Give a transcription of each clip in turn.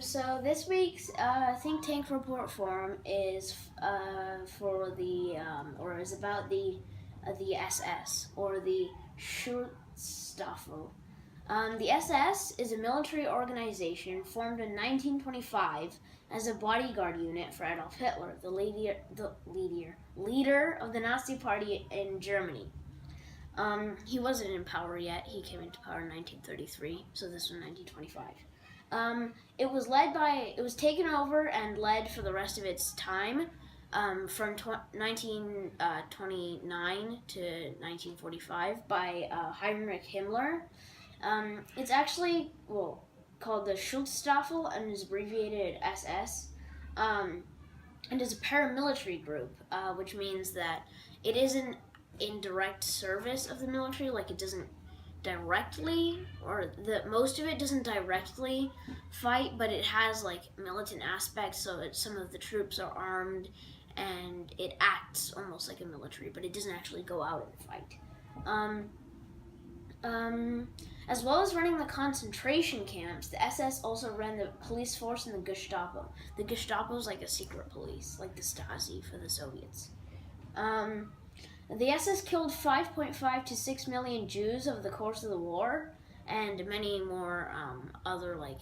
So this week's think tank report forum is is about the SS or the Schutzstaffel. The SS is a military organization formed in 1925 as a bodyguard unit for Adolf Hitler, the leader of the Nazi Party in Germany. He wasn't in power yet. He came into power in 1933, so this was 1925. It was taken over and led for the rest of its time from 1929 to 1945 by Heinrich Himmler. It's actually called the Schutzstaffel and is abbreviated SS. And is a paramilitary group, which means that it isn't in direct service of the military. Like, it doesn't directly, or most of it doesn't directly fight, but it has like militant aspects. So some of the troops are armed, and it acts almost like a military, but it doesn't actually go out and fight. As well as running the concentration camps, the SS also ran the police force and the Gestapo. The Gestapo is like a secret police, like the Stasi for the Soviets. The SS killed 5.5 to 6 million Jews over the course of the war, and many more other like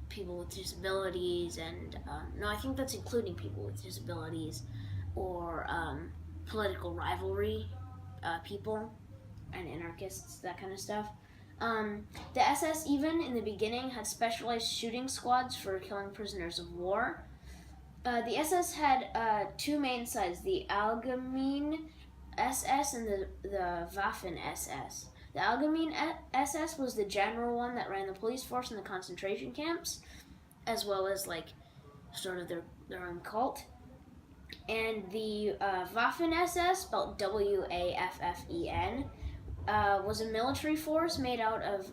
people with disabilities, and no, I think that's including people with disabilities or political rivalry people and anarchists, that kind of stuff. The SS, even in the beginning, had specialized shooting squads for killing prisoners of war. The SS had two main sides, the Allgemeine SS and the Waffen SS. The Allgemeine SS was the general one that ran the police force and the concentration camps, as well as like sort of their own cult. And the Waffen SS, spelled Waffen, was a military force made out of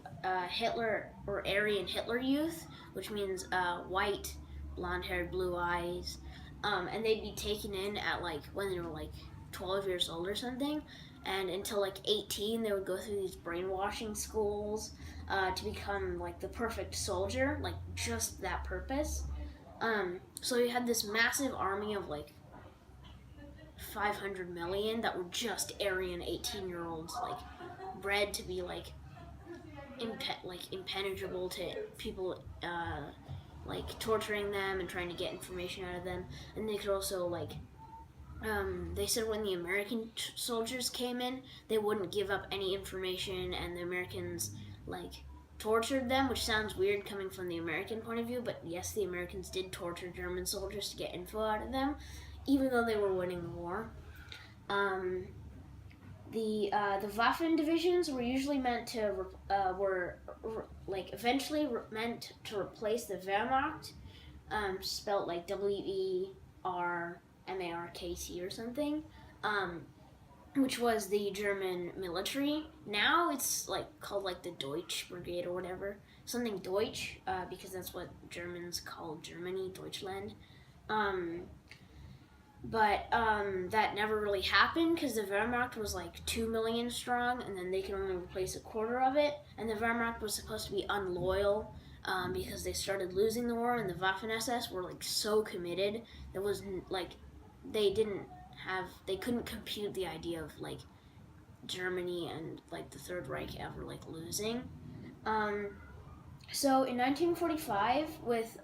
Hitler or Aryan Hitler Youth, which means white, blonde-haired, blue eyes, and they'd be taken in at like when they were like 12 years old or something, and until like 18 they would go through these brainwashing schools to become like the perfect soldier, like just that purpose. So you had this massive army of like 500 million that were just Aryan 18-year-olds, like bred to be like impenetrable to people, like torturing them and trying to get information out of them. And they could also like they said when the American soldiers came in, they wouldn't give up any information, and the Americans like tortured them, which sounds weird coming from the American point of view, but yes, the Americans did torture German soldiers to get info out of them, even though they were winning the war. The Waffen divisions were usually meant to eventually meant to replace the Wehrmacht, spelled like WERMARKT or something, which was the German military. Now it's like called like the Deutsch Brigade or whatever, something Deutsch, because that's what Germans call Germany, Deutschland. But that never really happened because the Wehrmacht was like 2 million strong, and then they can only replace a quarter of it. And the Wehrmacht was supposed to be unloyal because they started losing the war, and the Waffen SS were like so committed. There was like they couldn't compute the idea of like Germany and like the Third Reich ever like losing. So in 1945, with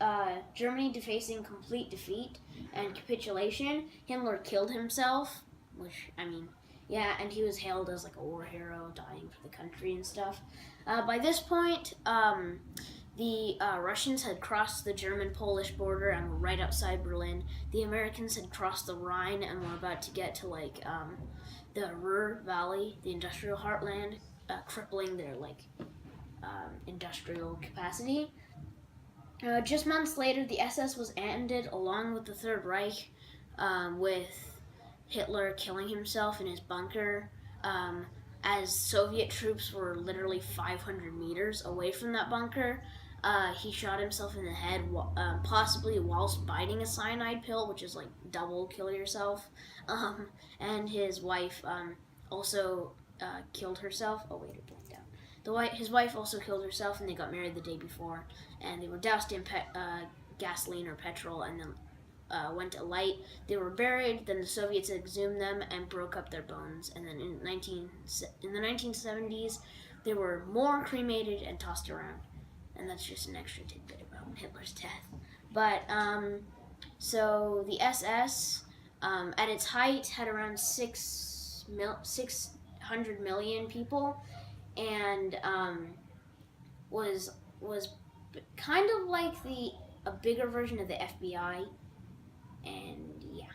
Germany facing complete defeat and capitulation, Himmler killed himself, which, I mean, yeah, and he was hailed as like a war hero, dying for the country and stuff. By this point, the Russians had crossed the German-Polish border and were right outside Berlin. The Americans had crossed the Rhine and were about to get to like the Ruhr Valley, the industrial heartland, crippling their like industrial capacity. Just months later, the SS was ended along with the Third Reich, with Hitler killing himself in his bunker, as Soviet troops were literally 500 meters away from that bunker. He shot himself in the head, possibly whilst biting a cyanide pill, which is like double kill yourself. And his wife also killed herself. Oh wait, it blanked out. his wife also killed herself, and they got married the day before, and they were doused in gasoline or petrol, and then went alight. They were buried. Then the Soviets exhumed them and broke up their bones. And then in the 1970s, they were more cremated and tossed around. And that's just an extra tidbit about Hitler's death. But so the SS, at its height, had around 600 million people, and was kind of like a bigger version of the FBI. And yeah.